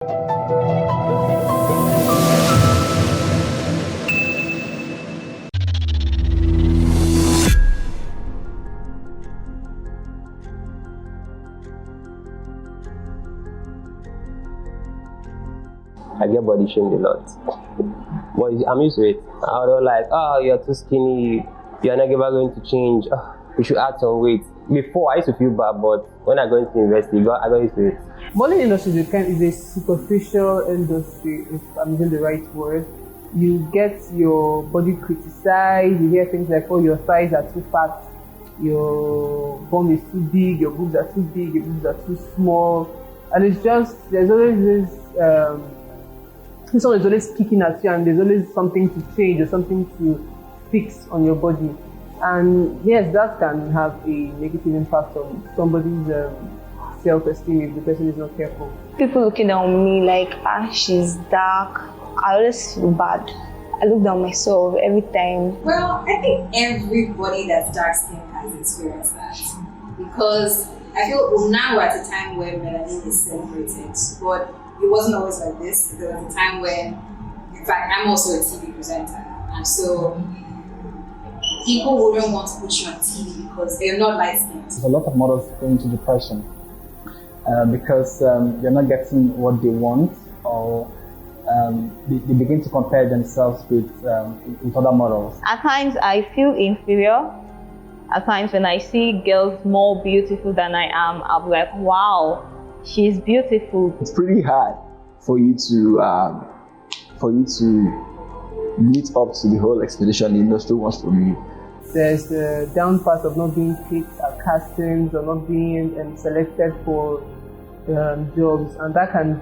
I get body shamed a lot, but I'm used to it. I don't like, oh, you're too skinny, you're never going to change, oh, you should add some weight. Before, I used to feel bad, but when I got into university, I got used to it. Modeling industry is a superficial industry, if I'm using the right word. You get your body criticized, you hear things like, oh, your thighs are too fat, your bum is too big, your boobs are too big, your boobs are too small. And it's just, there's always this, someone is always kicking at you, and there's always something to change or something to fix on your body. And yes, that can have a negative impact on somebody's self-esteem if the person is not careful. People looking down on me like, she's dark. I always feel bad. I look down myself every time. Well, I think everybody that's dark skinned has experienced that. Because I feel now we're at a time where melanin is celebrated, but it wasn't always like this. There was a time when, in fact, I'm also a TV presenter, and so people wouldn't want to put you on TV because they're not light skinned. A lot of models go into depression because they're not getting what they want, or they begin to compare themselves with other models. At times I feel inferior. At times when I see girls more beautiful than I am, I'm like, wow, she's beautiful. It's pretty hard for you to meet up to the whole expectation the industry wants from you. There's the down part of not being picked at castings or not being selected for jobs, and that can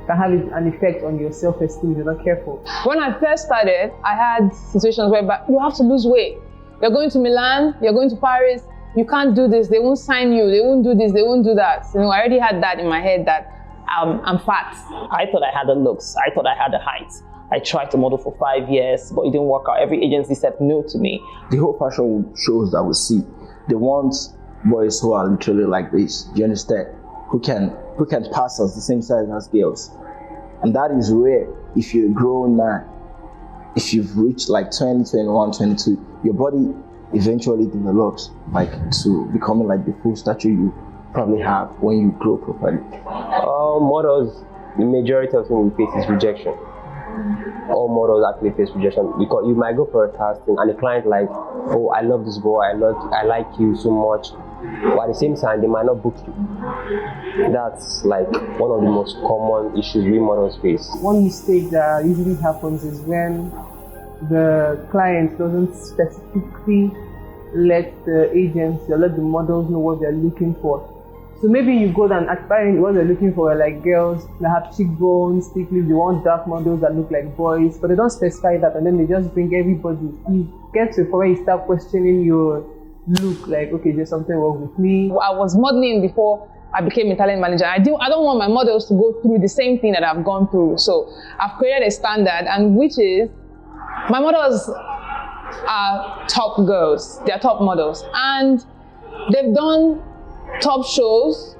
have an effect on your self-esteem if you're not careful. When I first started, I had situations where you have to lose weight. You're going to Milan, you're going to Paris, you can't do this, they won't sign you, they won't do this, they won't do that. I already had that in my head that I'm fat. I thought I had the looks, I thought I had the height. I tried to model for 5 years, but it didn't work out. Every agency said no to me. The whole fashion shows that we see, they want boys who are literally like this, do you understand? Who can pass us the same size as girls. And that is rare. If you're a grown man, if you've reached like 20, 21, 22, your body eventually develops like to becoming like the full stature you probably have when you grow properly. Models, the majority of them we face is rejection. All models actually face rejection because you might go for a casting and the client like, oh, I love this boy, I like you so much, but at the same time they might not book you. That's like one of the most common issues we models face. One mistake that usually happens is when the client doesn't specifically let the agency or let the models know what they're looking for. So maybe you go down aspiring, what they're looking for are like girls that have cheekbones, thick lips, they want dark models that look like boys, but they don't specify that, and then they just bring everybody. You get to a point where you start questioning your look, like, okay, there's something wrong with me. I was modeling before I became a talent manager. I don't want my models to go through the same thing that I've gone through. So I've created a standard, and which is, my models are top girls, they're top models, and they've done top shows,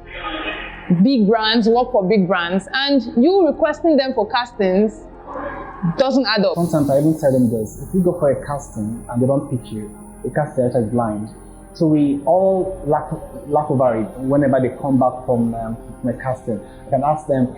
big brands, work for big brands, and you requesting them for castings doesn't add up. Sometimes I even tell them this: if you go for a casting and they don't pick you, the cast director is blind. So we all laugh over it whenever they come back from a casting. I can ask them,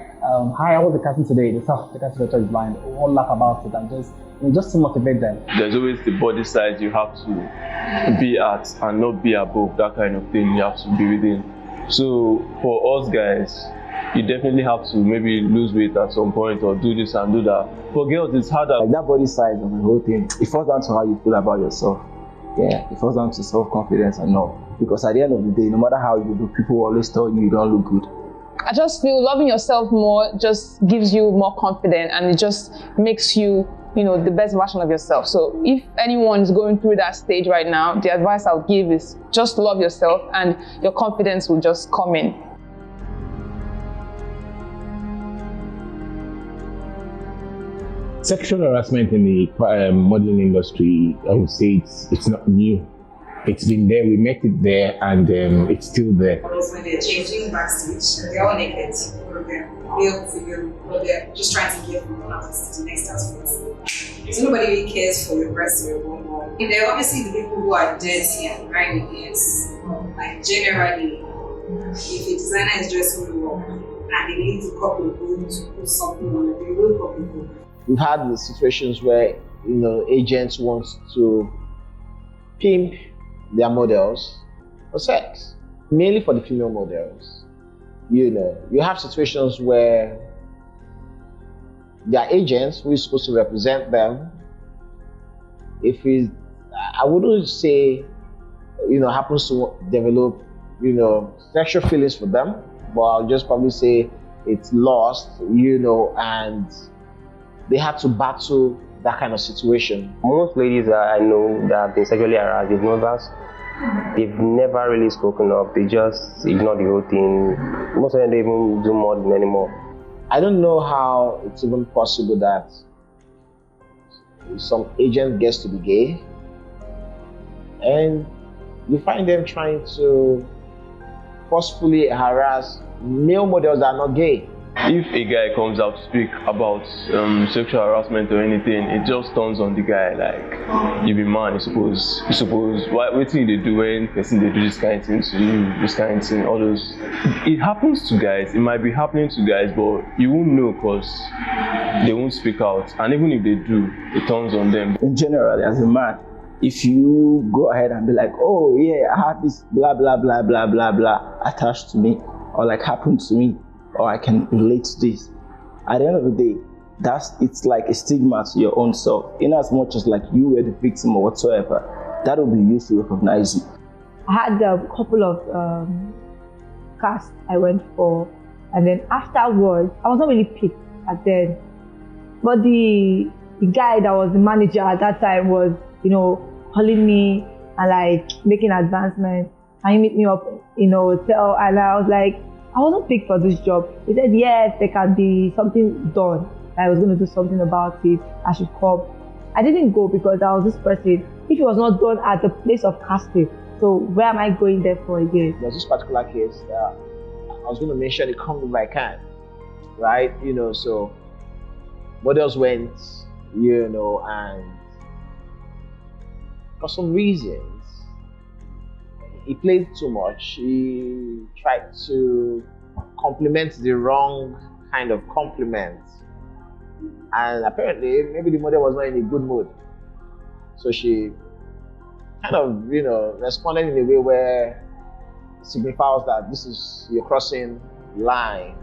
hi, how was the casting today? They say, oh, the cast director is blind. We all laugh about it and just to motivate them. There's always the body size you have to be at and not be above, that kind of thing you have to be within. So for us guys, you definitely have to maybe lose weight at some point or do this and do that. For girls, it's harder. Like that body size of the whole thing, it falls down to how you feel about yourself. Yeah, it falls down to self-confidence and all. Because at the end of the day, no matter how you do, people always tell you don't look good. I just feel loving yourself more just gives you more confidence, and it just makes you, the best version of yourself. So if anyone is going through that stage right now, the advice I would give is just love yourself and your confidence will just come in. Sexual harassment in the modeling industry, I would say it's not new. it's been there. We met it there, and it's still there. Because when they're changing backstage, they're all naked. All of them, male, female, all of them, just trying to get from one artist to the next outfit. So nobody really cares for your breasts or your bum. There are obviously the people who are dirty and grimy, yes. Like generally, if a designer is dressing well and they need to couple good to put something on it, they will couple good. We've had the situations where agents want to pimp their models for sex, mainly for the female models. You have situations where their agents, who is supposed to represent them, I wouldn't say, happens to develop, sexual feelings for them, but I'll just probably say it's lost, and they had to battle that kind of situation. Most ladies that I know that have been sexually harassed, they've never really spoken up. They just ignore the whole thing. Most of them don't even do modeling anymore. I don't know how it's even possible that some agent gets to be gay, and you find them trying to forcefully harass male models that are not gay. If a guy comes out to speak about sexual harassment or anything, it just turns on the guy like, you be man, you suppose, what thing they do when person they do this kind of thing to you, this kind of thing, all those. It happens to guys, it might be happening to guys, but you won't know because they won't speak out. And even if they do, it turns on them. In general, as a man, if you go ahead and be like, oh yeah, I had this blah blah blah blah blah blah attached to me, or like happened to me, or I can relate to this, at the end of the day, it's like a stigma to your own self. In as much as like you were the victim or whatsoever, that will be used to recognize you. I had a couple of casts I went for, and then afterwards, I was not really picked at then. But the guy that was the manager at that time was, calling me and like making advancements. And he meet me up in a hotel, and I was like, I wasn't picked for this job. He said, yes, there can be something done. I was going to do something about it. I should come. I didn't go because I was this person. If it was not done at the place of casting, so where am I going there for again? There's this particular case that I was going to mention it come if I can, right? So models went, and for some reasons, he played too much. He tried to compliment the wrong kind of compliment. And apparently, maybe the model was not in a good mood. So she kind of, responded in a way where it signifies that you're crossing line.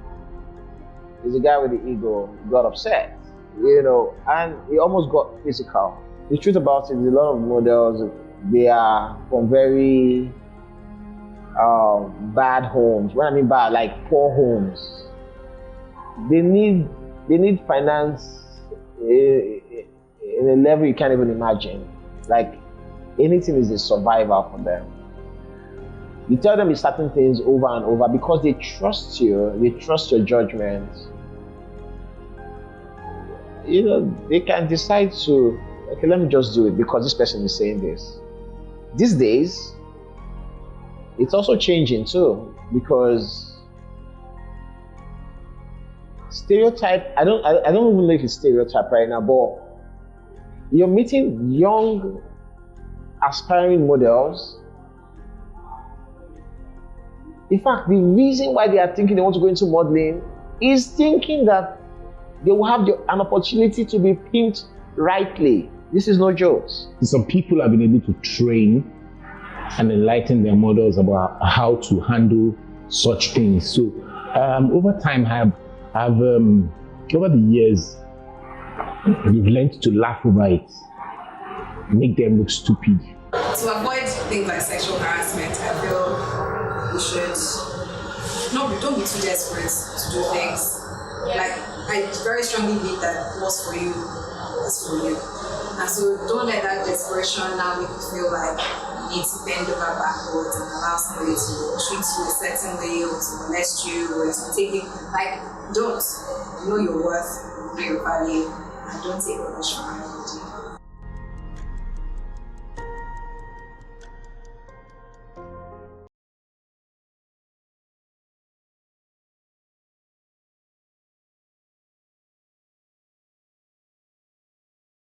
There's a guy with the ego, got upset, and he almost got physical. The truth about it is a lot of models, they are from very bad homes. When I mean bad, like poor homes. They need finance in a level you can't even imagine. Like anything is a survival for them. You tell them certain things over and over because they trust you, they trust your judgment. They can decide to, okay, let me just do it because this person is saying this. These days, it's also changing too, because stereotype, I don't even know if it's stereotype right now, but you're meeting young aspiring models. In fact, the reason why they are thinking they want to go into modeling is thinking that they will have an opportunity to be pimped rightly. This is no jokes. Some people have been able to train and enlighten their models about how to handle such things. So over time, over the years, we've learned to laugh over it, make them look stupid. To avoid things like sexual harassment, I feel we should don't be too desperate to do things. Like, I very strongly believe that what's for you is for you. And so don't let that desperation now make you feel like you need to bend over backwards and allow somebody to treat you a certain way or to molest you or to take it. Like, don't. Know your worth, know your value, and don't take rubbish from anybody.